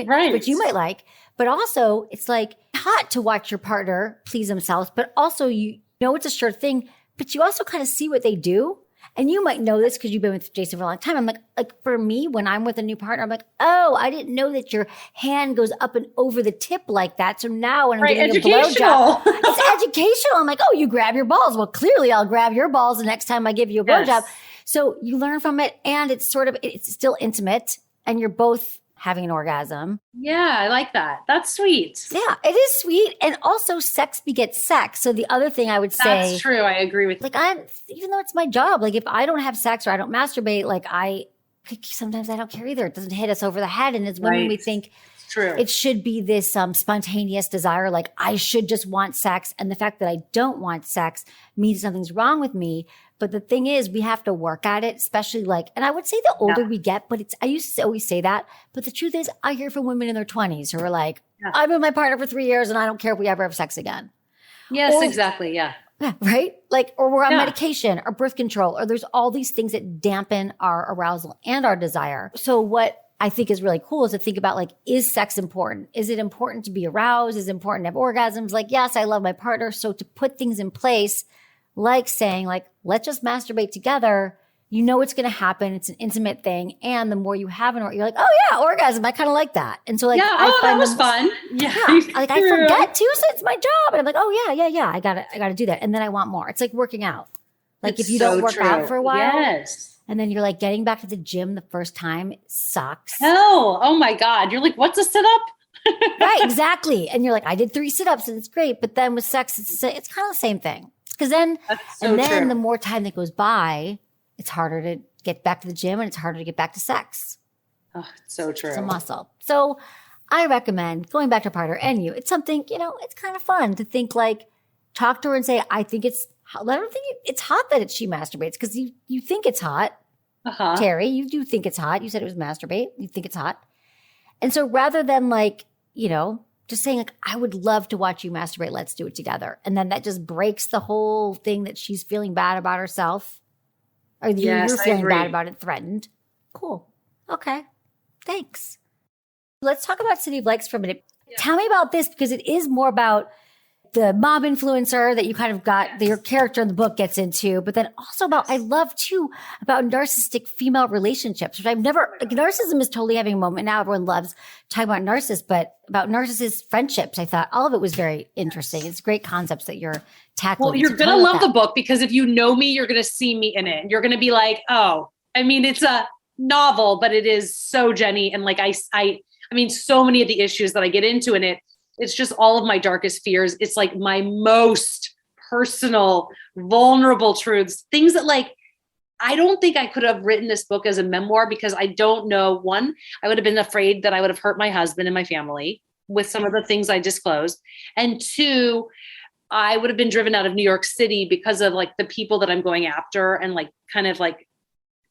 S1: Right. Which you might like. But also it's like hot to watch your partner please themselves, but also you know it's a sure thing, but you also kind of see what they do. And you might know this because you've been with Jason for a long time. I'm like for me, when I'm with a new partner, I'm like, oh, I didn't know that your hand goes up and over the tip like that. So now when I'm giving a blowjob, it's educational. I'm like, oh, you grab your balls. Well, clearly I'll grab your balls the next time I give you a blowjob. So you learn from it, and it's still intimate, and you're both having an orgasm.
S2: Yeah, I like that. That's sweet.
S1: Yeah, it is sweet. And also sex begets sex. So the other thing I would say.
S2: That's true. I agree with you.
S1: Like even though it's my job, like if I don't have sex or I don't masturbate, like sometimes I don't care either. It doesn't hit us over the head. And as women, we think
S2: True.
S1: it should be this spontaneous desire, like I should just want sex. And the fact that I don't want sex means something's wrong with me. But the thing is, we have to work at it, especially and I would say the older we get, but I used to always say that. But the truth is, I hear from women in their 20s who are like, I've been with my partner for 3 years and I don't care if we ever have sex again.
S2: Yes, exactly. Yeah.
S1: Right? Or we're on medication or birth control, or there's all these things that dampen our arousal and our desire. So what I think is really cool is to think about is sex important? Is it important to be aroused? Is it important to have orgasms? Yes, I love my partner. So to put things in place, saying let's just masturbate together, it's going to happen. It's an intimate thing. And the more you have you're like, oh yeah, orgasm. I kind of like that. And so
S2: that was fun. Yeah.
S1: I forget too. So it's my job. And I'm like, oh yeah. I gotta do that. And then I want more. It's like working out. If you don't work out for a while. And then you're getting back to the gym the first time sucks.
S2: Hell, oh my God. You're like, what's a sit-up?
S1: Right, exactly. And you're like, I did 3 sit-ups and it's great. But then with sex, it's kind of the same thing. Because then, the more time that goes by, it's harder to get back to the gym and it's harder to get back to sex.
S2: Oh, it's so true.
S1: It's a muscle. So I recommend going back to partner and you. It's something, it's kind of fun to think talk to her and say, let her think it's hot that she masturbates because you think it's hot. Terry, you do think it's hot. You said it was masturbate. You think it's hot. And so rather than just saying I would love to watch you masturbate. Let's do it together. And then that just breaks the whole thing that she's feeling bad about herself. Or you're feeling bad about it, threatened. Cool. Okay. Thanks. Let's talk about City of Likes for a minute. Yeah. Tell me about this because it is more about the mom influencer that you kind of got, that your character in the book gets into, but then also I love too, about narcissistic female relationships, which I've never, narcissism is totally having a moment now. Everyone loves talking about narcissists, but about narcissist friendships, I thought all of it was very interesting. It's great concepts that you're tackling.
S2: Well, you're going to love the book because if you know me, you're going to see me in it. You're going to be like, oh, it's a novel, but it is so Jenny. And so many of the issues that I get into in it, it's just all of my darkest fears. It's my most personal, vulnerable truths, things that I don't think I could have written this book as a memoir because I don't know. One, I would have been afraid that I would have hurt my husband and my family with some of the things I disclosed. And 2, I would have been driven out of New York City because of the people that I'm going after and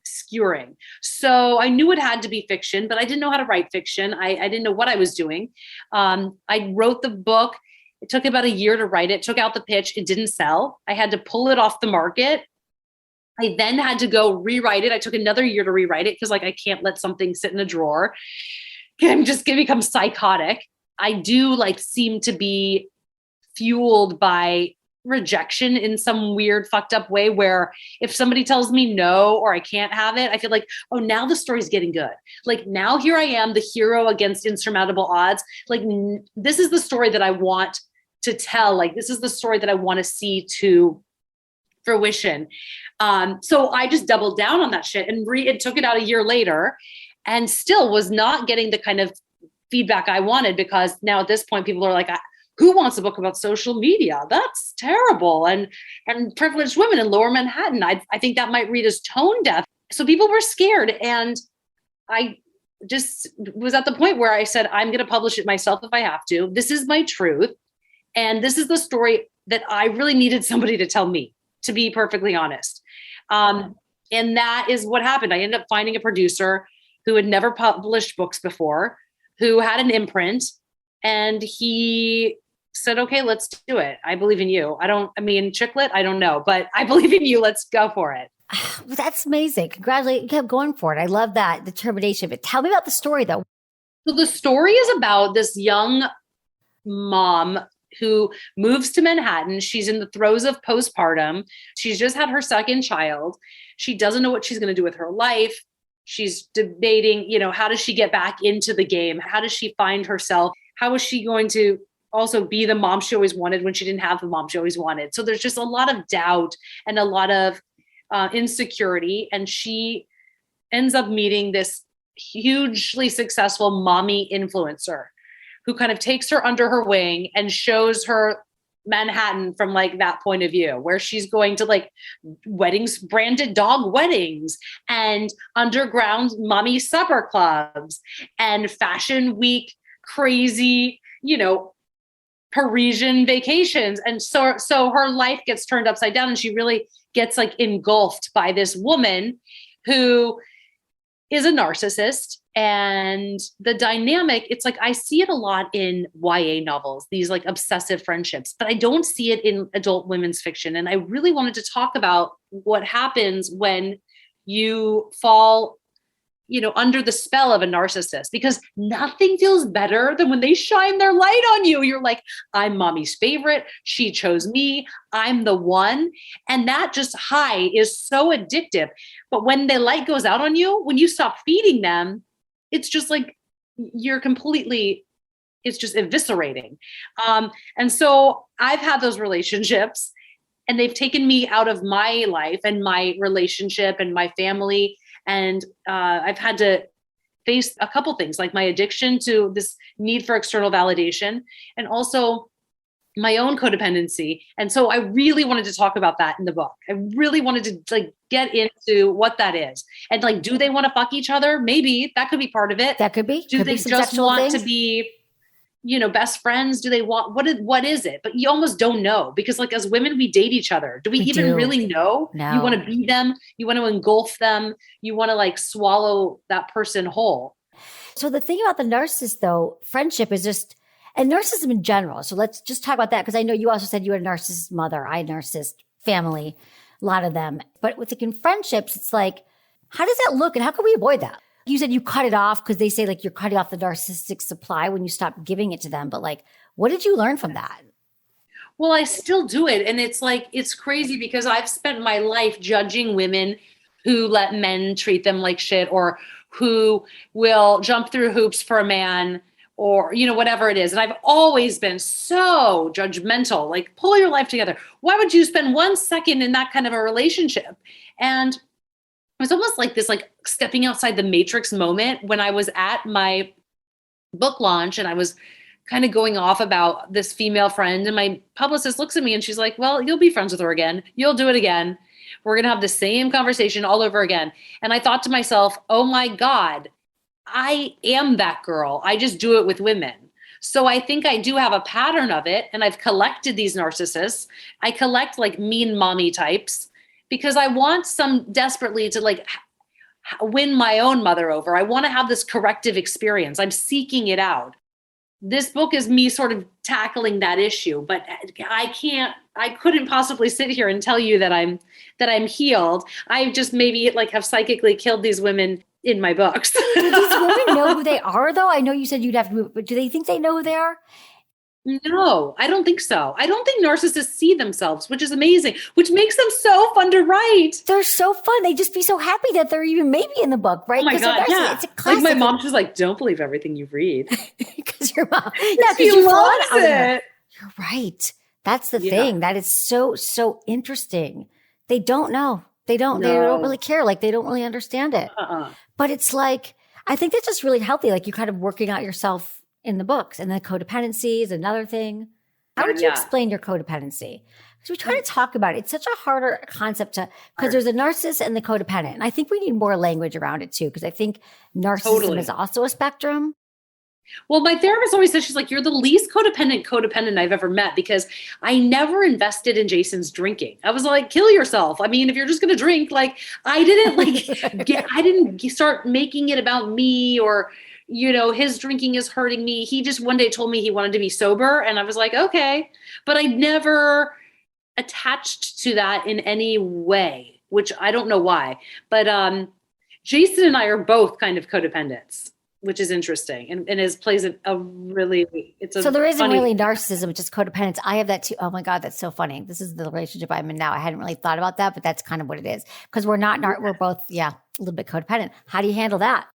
S2: skewering. So I knew it had to be fiction, but I didn't know how to write fiction. I didn't know what I was doing. I wrote the book. It took about a year to write it, took out the pitch. It didn't sell. I had to pull it off the market. I then had to go rewrite it. I took another year to rewrite it because I can't let something sit in a drawer. I'm just going to become psychotic. I do seem to be fueled by rejection in some weird fucked up way where if somebody tells me no or I can't have it, I feel oh, now the story's getting good. Now here I am, the hero against insurmountable odds. This is the story that I want to tell. This is the story that I want to see to fruition. So I just doubled down on that shit and it took it out a year later and still was not getting the kind of feedback I wanted because now at this point people are who wants a book about social media? That's terrible. And privileged women in Lower Manhattan. I think that might read as tone deaf. So people were scared. And I just was at the point where I said, I'm going to publish it myself if I have to. This is my truth. And this is the story that I really needed somebody to tell me, to be perfectly honest. And that is what happened. I ended up finding a producer who had never published books before, who had an imprint. And he said, okay, let's do it. I believe in you. Chicklet, I don't know, but I believe in you. Let's go for it.
S1: That's amazing. Congratulations. You kept going for it. I love that determination. But tell me about the story though.
S2: So the story is about this young mom who moves to Manhattan. She's in the throes of postpartum. She's just had her second child. She doesn't know what she's going to do with her life. She's debating, how does she get back into the game? How does she find herself? How is she going to also be the mom she always wanted when she didn't have the mom she always wanted? So there's just a lot of doubt and a lot of insecurity. And she ends up meeting this hugely successful mommy influencer who kind of takes her under her wing and shows her Manhattan from like that point of view, where she's going to like weddings, branded dog weddings, and underground mommy supper clubs, and fashion week crazy, Parisian vacations. And so her life gets turned upside down, and she really gets like engulfed by this woman who is a narcissist. And the dynamic, it's like, I see it a lot in YA novels, these like obsessive friendships, but I don't see it in adult women's fiction. And I really wanted to talk about what happens when you fall, under the spell of a narcissist, because nothing feels better than when they shine their light on you. You're like, I'm mommy's favorite. She chose me. I'm the one. And that just high is so addictive. But when the light goes out on you, when you stop feeding them, it's just like it's just eviscerating. And so I've had those relationships, and they've taken me out of my life and my relationship and my family. And I've had to face a couple things, like my addiction to this need for external validation, and also my own codependency. And so I really wanted to talk about that in the book. I really wanted to like get into what that is. And like, do they want to fuck each other? Maybe that could be part of it.
S1: That could be.
S2: Do
S1: could
S2: they
S1: be
S2: just want
S1: things?
S2: to be, best friends? Do they want, what is it? But you almost don't know, because like as women, we date each other. Do we even really know?
S1: No.
S2: You want to be them. You want to engulf them. You want to like swallow that person whole.
S1: So the thing about the narcissist though, friendship is just, and narcissism in general. So let's just talk about that. Because I know you also said you had a narcissist mother. I had a narcissist family, a lot of them. But with in friendships, it's like, how does that look? And how can we avoid that? You said you cut it off because they say like you're cutting off the narcissistic supply when you stop giving it to them. But like, what did you learn from that?
S2: Well, I still do it. And it's like, it's crazy because I've spent my life judging women who let men treat them like shit, or who will jump through hoops for a man, or, whatever it is. And I've always been so judgmental, like, pull your life together. Why would you spend 1 second in that kind of a relationship? And it was almost like this, like stepping outside the matrix moment when I was at my book launch, and I was kind of going off about this female friend, and my publicist looks at me and she's like, well, you'll be friends with her again. You'll do it again. We're going to have the same conversation all over again. And I thought to myself, oh my God, I am that girl. I just do it with women. So I think I do have a pattern of it. And I've collected these narcissists. I collect like mean mommy types because I want some desperately to like win my own mother over. I want to have this corrective experience. I'm seeking it out. This book is me sort of tackling that issue, but I couldn't possibly sit here and tell you that I'm healed. I just maybe like have psychically killed these women in my books.
S1: Do these women know who they are though? I know you said you'd have to move, but do they think they know who they are?
S2: No, I don't think so. I don't think narcissists see themselves, which is amazing, which makes them so fun to write.
S1: They're so fun. They just be so happy that they're even maybe in the book, right?
S2: Oh my God, yeah.
S1: It's a classic.
S2: Like my mom, she's like, don't believe everything you read.
S1: Because your mom, yeah,
S2: she loves it.
S1: You're right. That's the thing. That is so, so interesting. They don't know. They don't really care. Like they don't really understand it. But it's like, I think that's just really healthy. Like you kind of working out yourself in the books, and then codependency is another thing. How would you explain your codependency? Because we try to talk about it. It's such a harder concept because there's a narcissist and the codependent. And I think we need more language around it too, because I think narcissism is also a spectrum.
S2: Well, my therapist always says, she's like, you're the least codependent I've ever met, because I never invested in Jason's drinking. I was like, kill yourself. I mean, if you're just going to drink, like I didn't I didn't start making it about me, or, his drinking is hurting me. He just one day told me he wanted to be sober. And I was like, okay, but I never attached to that in any way, which I don't know why, but, Jason and I are both kind of codependents, which is interesting, and plays a really,
S1: so there isn't really narcissism, it's just codependence. I have that too. Oh my God, that's so funny. This is the relationship I'm in now. I hadn't really thought about that, but that's kind of what it is, because we're both, a little bit codependent. How do you handle that?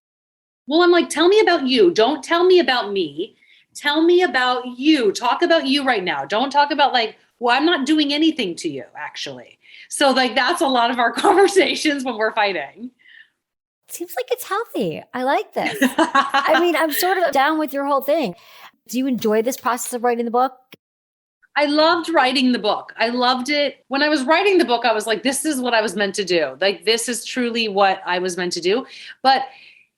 S2: Well, I'm like, tell me about you. Don't tell me about me. Tell me about you. Talk about you right now. Don't talk about like, well, I'm not doing anything to you, actually. So like, that's a lot of our conversations when we're fighting.
S1: Seems like it's healthy. I like this. I mean, I'm sort of down with your whole thing. Do you enjoy this process of writing the book?
S2: I loved writing the book. I loved it. When I was writing the book, I was like, this is what I was meant to do. Like, this is truly what I was meant to do. But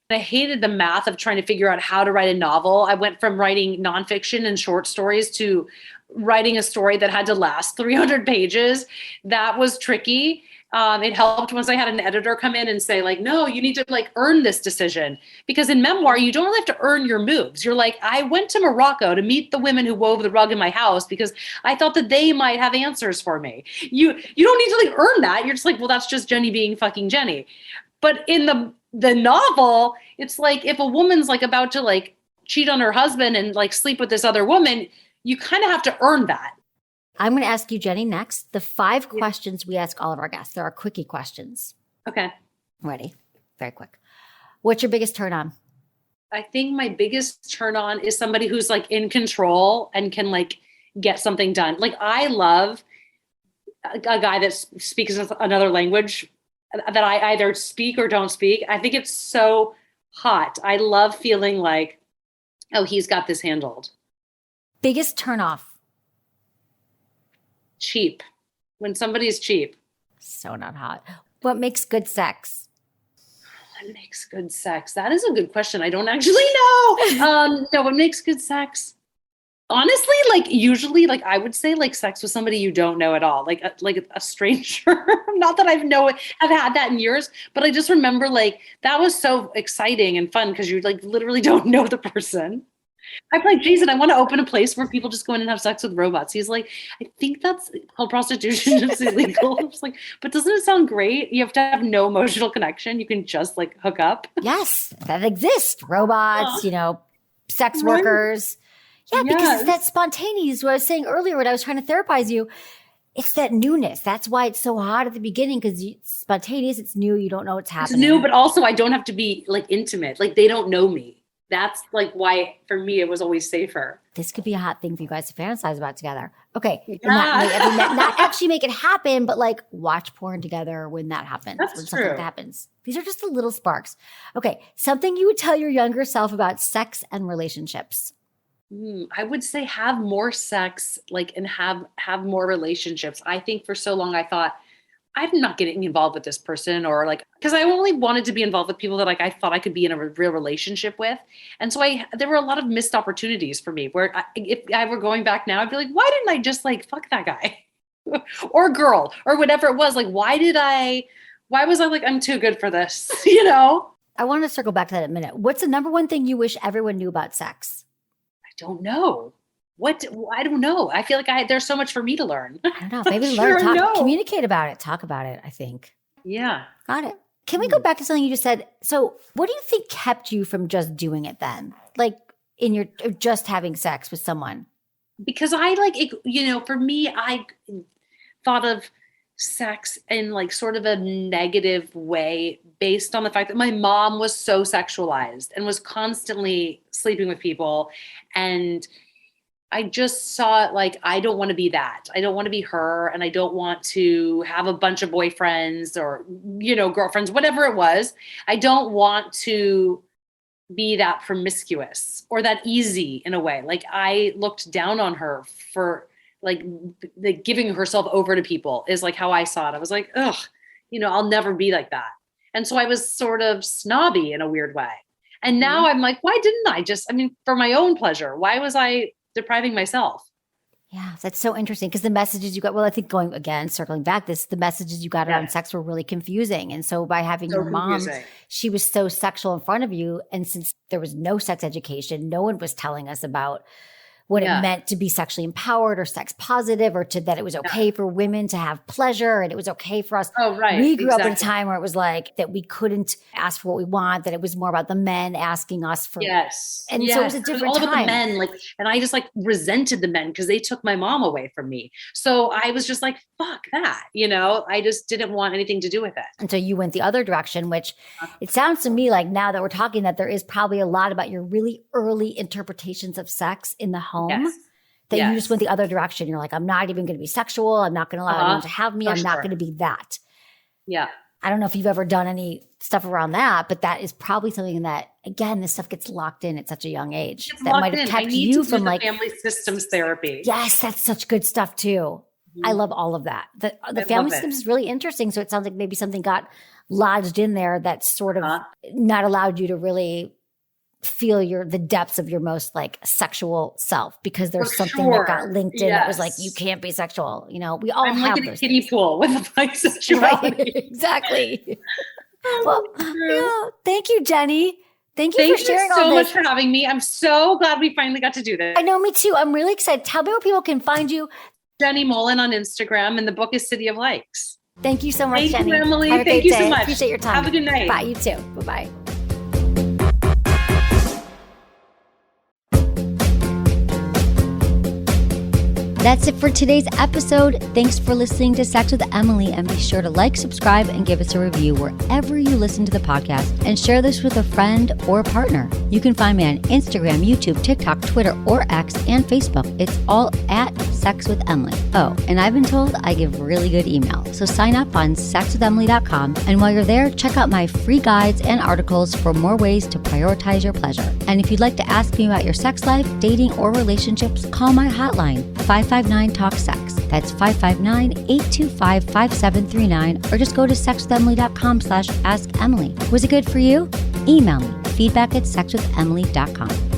S2: I hated the math of trying to figure out how to write a novel. I went from writing nonfiction and short stories to writing a story that had to last 300 pages. That was tricky. It helped once I had an editor come in and say, like, no, you need to like earn this decision. Because in memoir, you don't really have to earn your moves. You're like, I went to Morocco to meet the women who wove the rug in my house because I thought that they might have answers for me. You don't need to like earn that. You're just like, well, that's just Jenny being fucking Jenny. But in the novel, it's like if a woman's like about to like cheat on her husband and like sleep with this other woman, you kind of have to earn that.
S1: I'm going to ask you, Jenny, next. The 5 questions we ask all of our guests. There are quickie questions.
S2: Okay.
S1: Ready? Very quick. What's your biggest turn on?
S2: I think my biggest turn on is somebody who's like in control and can like get something done. Like I love a guy that speaks another language that I either speak or don't speak. I think it's so hot. I love feeling like, oh, he's got this handled.
S1: Biggest turn off?
S2: Cheap. When somebody's cheap.
S1: So not hot. What makes good sex?
S2: What makes good sex? That is a good question. I don't actually know. No, what makes good sex? Honestly, like usually, like I would say, like sex with somebody you don't know at all, like a stranger. Not that I've had that in years, but I just remember like that was so exciting and fun because you like literally don't know the person. I'm like, Jason, I want to open a place where people just go in and have sex with robots. He's like, I think that's called prostitution. It's illegal. I was like, but doesn't it sound great? You have to have no emotional connection. You can just like hook up.
S1: Yes, that exists. Robots, sex workers. Yeah, because it's that spontaneous, what I was saying earlier when I was trying to therapize you. It's that newness. That's why it's so hot at the beginning because it's spontaneous. It's new. You don't know what's happening.
S2: It's new, but also I don't have to be like intimate. Like they don't know me. That's like why for me it was always safer.
S1: This could be a hot thing for you guys to fantasize about together. Okay. Yeah. Not actually make it happen, but like watch porn together when that happens.
S2: That's
S1: when
S2: true.
S1: Something that happens. These are just the little sparks. Okay. Something you would tell your younger self about sex and relationships.
S2: I would say have more sex, like, and have more relationships. I think for so long I thought, I'm not getting involved with this person or like, because I only wanted to be involved with people that like I thought I could be in a real relationship with. And so there were a lot of missed opportunities for me where if I were going back now, I'd be like, why didn't I just like fuck that guy or girl or whatever it was? Like, why was I like, I'm too good for this,
S1: I want to circle back to that in a minute. What's the number one thing you wish everyone knew about sex?
S2: I don't know. I don't know. I feel like there's so much for me to learn.
S1: I don't know. Maybe communicate about it. Talk about it, I think.
S2: Yeah.
S1: Got it. Can we go back to something you just said? So what do you think kept you from just doing it then? Like in your just having sex with someone?
S2: Because I like, for me, I thought of sex in like sort of a negative way based on the fact that my mom was so sexualized and was constantly sleeping with people. And I just saw it like, I don't want to be that. I don't want to be her. And I don't want to have a bunch of boyfriends or, girlfriends, whatever it was. I don't want to be that promiscuous or that easy in a way. Like I looked down on her for like the giving herself over to people is like how I saw it. I was like, ugh, I'll never be like that. And so I was sort of snobby in a weird way. And now I'm like, why didn't I for my own pleasure, why was I depriving myself?
S1: Yeah, that's so interesting because the messages you got, I think circling back, the messages you got around sex were really confusing. And so by having your mom, she was so sexual in front of you. And since there was no sex education, no one was telling us about what it meant to be sexually empowered or sex positive or that it was okay for women to have pleasure and it was okay for us.
S2: Oh, right.
S1: We grew up in a time where it was like that we couldn't ask for what we want, that it was more about the men asking us for.
S2: Yes.
S1: And so it was a different time.
S2: All about the men, and I just resented the men because they took my mom away from me. So I was just like, fuck that. I just didn't want anything to do with it.
S1: And so you went the other direction, which it sounds to me like now that we're talking that there is probably a lot about your really early interpretations of sex in the home. That you just went the other direction. You're like, I'm not even going to be sexual. I'm not going to allow anyone to have me. I'm not going to be that.
S2: Yeah.
S1: I don't know if you've ever done any stuff around that, but that is probably something that again, this stuff gets locked in at such a young age.
S2: It's
S1: That might have kept you from like
S2: family systems therapy.
S1: Yes, that's such good stuff too. I love all of that. The family systems is really interesting. So it sounds like maybe something got lodged in there that's sort of not allowed you to really feel the depths of your most like sexual self, because there's something that got linked in that was like, you can't be sexual. You know, we all
S2: I'm
S1: have
S2: like in a
S1: those
S2: kiddie pool with bisexuality.
S1: Right, exactly. Well, thank you, Jenny. Thank you for sharing all this.
S2: Thank you so much for having me. I'm so glad we finally got to do this.
S1: I know, me too. I'm really excited. Tell me where people can find you.
S2: Jenny Mollen on Instagram, and the book is City of Likes.
S1: Thank you so much,
S2: Jenny.
S1: Thank you,
S2: Emily. Thank you so much.
S1: Appreciate your time.
S2: Have a good night.
S1: Bye, you too. Bye-bye. That's it for today's episode. Thanks for listening to Sex with Emily, and be sure to like, subscribe, and give us a review wherever you listen to the podcast, and share this with a friend or partner. You can find me on Instagram, YouTube, TikTok, Twitter, or X, and Facebook. It's all at Sex with Emily. Oh, and I've been told I give really good email, so sign up on sexwithemily.com, and while you're there, check out my free guides and articles for more ways to prioritize your pleasure. And if you'd like to ask me about your sex life, dating, or relationships, call my hotline, 559-TALK-SEX. That's 559-825-5739, or just go to sexwithemily.com/askemily. Was it good for you? Email me, feedback@sexwithemily.com.